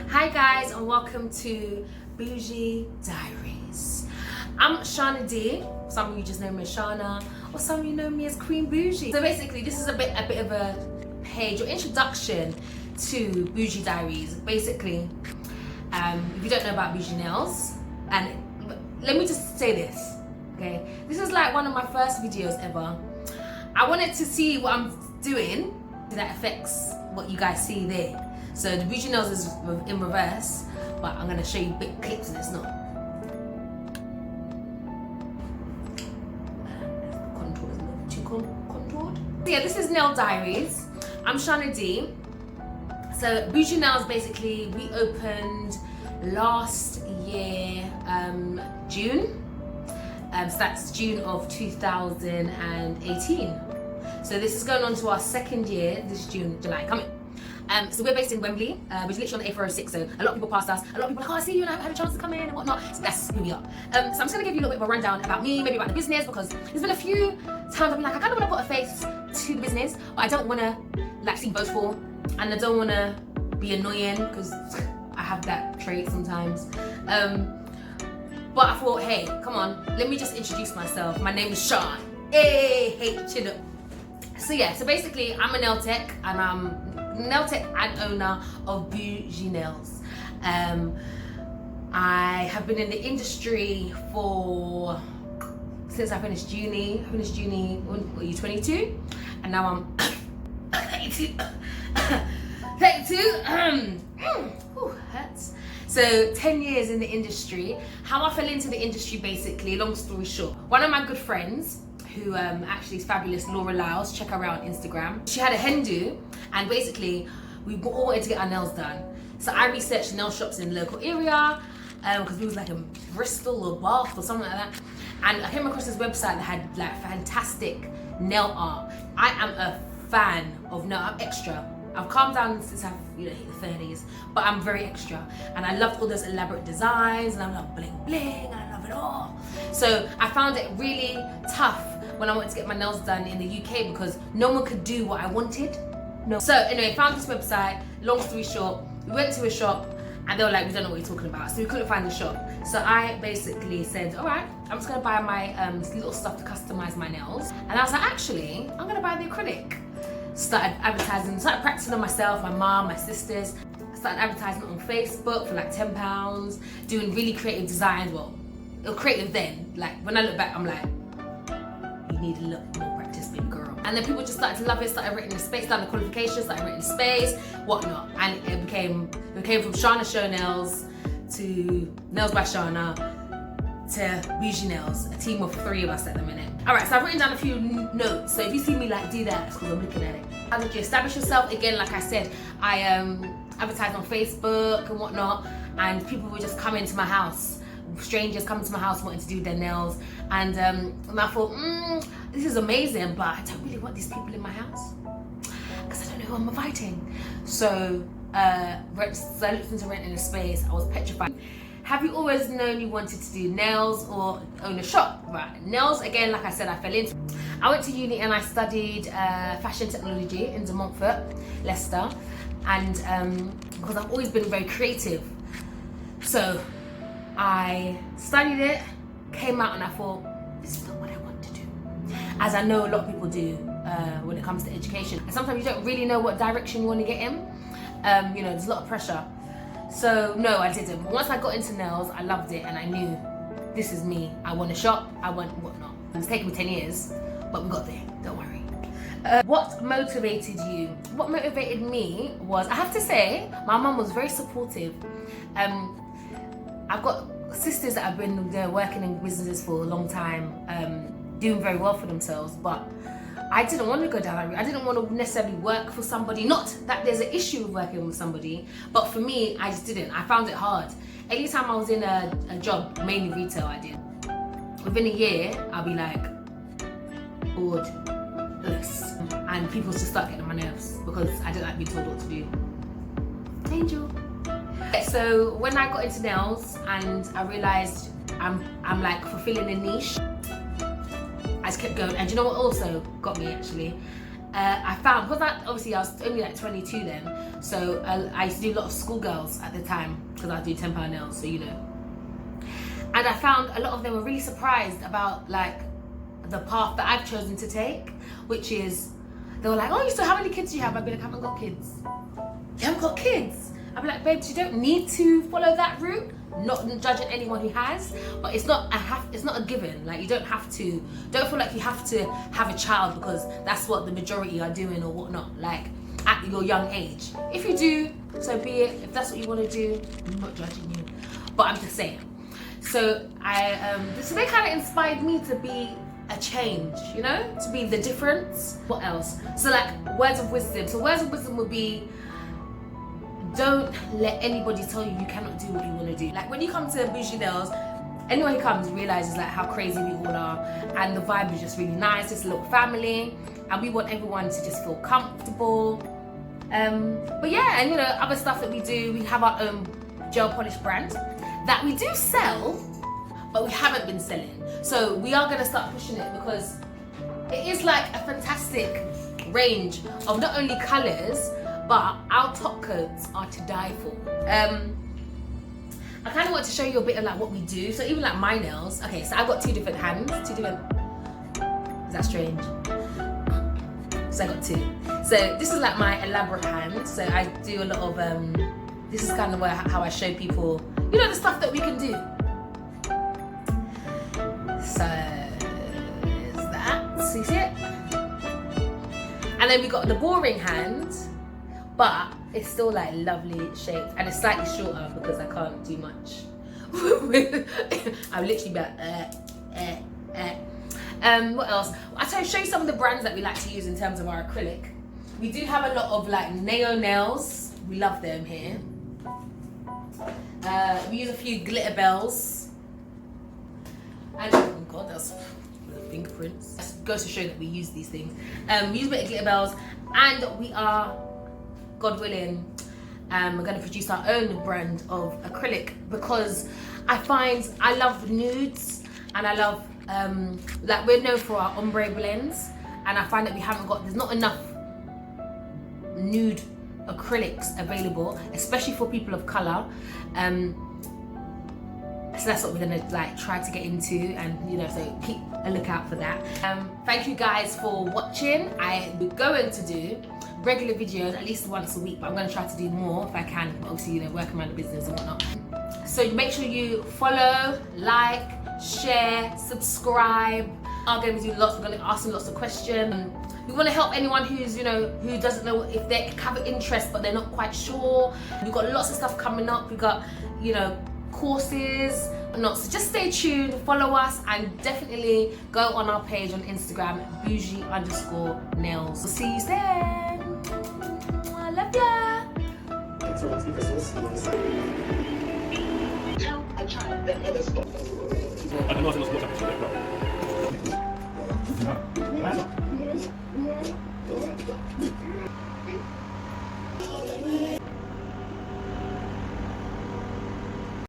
Hi guys, and welcome to Bouji Diaries. I'm Shauna D. Some of you just know me as Shauna, or some of you know me as Queen Bouji. So basically, this is a bit of a page or introduction to Bouji Diaries. Basically, if you don't know about Bouji nails, and let me just say this, okay? This is like one of my first videos ever. I wanted to see what I'm doing that affects what you guys see there. So the Bouji nails is in reverse, but I'm gonna show you big clips and it's not. The contour is a little too contoured. So yeah, this is Nail Diaries. I'm Shauna D. So Bouji Nails, basically, we opened last year, June. So that's June of 2018. So this is going on to our second year, this June, July, coming. So we're based in Wembley, we're literally on the A406, so a lot of people passed us, a lot of people are like, oh, I see you and I haven't had a chance to come in and whatnot. So that's who we are. So I'm just gonna give you a little bit of a rundown about me, maybe about the business, because there's been a few times I've been like, I kind of want to put a face to the business, but I don't want to like seem boastful, and I don't want to be annoying, because I have that trait sometimes. But I thought, hey, come on, let me just introduce myself. My name is Sean. Hey, chin up. So yeah, so basically I'm a nail tech, and I'm nail tech and owner of Bouji Nails. I have been in the industry since I finished uni. When were you 22? And now I'm 32. 32. Hurts. So 10 years in the industry. How I fell into the industry, basically, long story short. One of my good friends, who actually is fabulous, Laura Lyles, check her out on Instagram. She had a hen do, and basically we all wanted to get our nails done. So I researched nail shops in the local area, because we was like in Bristol or Bath or something like that. And I came across this website that had like fantastic nail art. I am a fan of nail, I'm extra. I've calmed down since I've hit the 30s, but I'm very extra. And I loved all those elaborate designs, and I love bling bling, and I love it all. So I found it really tough when I wanted to get my nails done in the UK, because no one could do what I wanted. No. So anyway, found this website, long story short, we went to a shop and they were like, we don't know what you're talking about. So we couldn't find the shop. So I basically said, all right, I'm just gonna buy my little stuff to customize my nails. And I was like, actually, I'm gonna buy the acrylic. Started advertising, started practicing on myself, my mom, my sisters. I started advertising on Facebook for like £10, doing really creative designs. Well, it was creative then. Like when I look back, I'm like, you need a little more practice, baby girl. And then people just started to love it, started writing the space, done the qualifications, started writing the space, whatnot. And it became from Shauna Show Nails to Nails by Shauna to Bouji Nails, a team of 3 of us at the minute. All right, so I've written down a few notes. So if you see me like do that, it's because I'm looking at it. How did you establish yourself? Again, like I said, I advertised on Facebook and whatnot, and people would just come into my house. Strangers coming to my house wanting to do their nails, and I thought, this is amazing, but I don't really want these people in my house because I don't know who I'm inviting. So I looked into renting a space. I was petrified. Have you always known you wanted to do nails or own a shop? Right, nails, again, like I said, I fell into. I went to uni and I studied fashion technology in De Montfort, Leicester, and because I've always been very creative, so I studied it, came out, and I thought, this is not what I want to do. As I know a lot of people do when it comes to education. And sometimes you don't really know what direction you want to get in. There's a lot of pressure. So no, I didn't. But once I got into nails, I loved it, and I knew this is me. I want a shop, I want whatnot. It's taken me 10 years, but we got there, don't worry. What motivated you? What motivated me was, I have to say, my mum was very supportive. I've got sisters that have been working in businesses for a long time, doing very well for themselves, but I didn't want to go down that route. I didn't want to necessarily work for somebody. Not that there's an issue with working with somebody, but for me, I just didn't. I found it hard. Anytime I was in a job, mainly retail, I did. Within a year, I'll be like, bored, this. And people just start getting on my nerves because I don't like being told what to do. Angel. So when I got into nails and I realized I'm like fulfilling a niche, I just kept going. And do you know what also got me actually? I found, because obviously I was only like 22 then, so I used to do a lot of schoolgirls at the time, because I do £10 nails, so you know. And I found a lot of them were really surprised about like the path that I've chosen to take, which is, they were like, oh, so how many kids do you have? I'd be like, I haven't got kids. You haven't got kids? I'd be like, babes, you don't need to follow that route. Not judging anyone who has, but it's not a given. Like, you don't feel like you have to have a child because that's what the majority are doing or whatnot, like at your young age. If you do, so be it. If that's what you want to do, I'm not judging you, but I'm just saying. So so they kind of inspired me to be a change, you know, to be the difference. What else? So like words of wisdom. So words of wisdom would be, don't let anybody tell you you cannot do what you want to do. Like when you come to Bouji Nails, anyone who comes realizes like how crazy we all are, and the vibe is just really nice. It's a little family, and we want everyone to just feel comfortable. But yeah, and you know, other stuff that we do, we have our own gel polish brand that we do sell, but we haven't been selling. So we are gonna start pushing it because it is like a fantastic range of not only colors, but our top coats are to die for. I kind of want to show you a bit of like what we do. So even like my nails, okay, so I've got two different hands, is that strange? So I got two. So this is like my elaborate hand. So I do a lot of, this is kind of how I show people, you know, the stuff that we can do. So is that, so you see it? And then we got the boring hand, but it's still like lovely shape, and it's slightly shorter because I can't do much. I'm literally about what else? I'll show you some of the brands that we like to use in terms of our acrylic. We do have a lot of like Neo nails. We love them here. We use a few glitter bells. And oh god, that's the fingerprints. It goes to show that we use these things. We use a bit of glitter bells, and we are, God willing, we're going to produce our own brand of acrylic, because I find I love nudes, and I love like we're known for our ombre blends, and I find that there's not enough nude acrylics available, especially for people of color. So that's what we're gonna like try to get into, and you know, so keep a lookout for that. Thank you guys for watching. I'm going to do regular videos at least once a week, but I'm going to try to do more if I can, obviously, you know, working around the business and whatnot. So make sure you follow, like, share, subscribe. We're going to ask them lots of questions. We want to help anyone who's, you know, who doesn't know if they have an interest but they're not quite sure. We've got lots of stuff coming up. We've got, you know, courses. So just stay tuned, follow us, and definitely go on our page on Instagram, Bouji_nails. We'll see you then. I love ya. I don't know if it was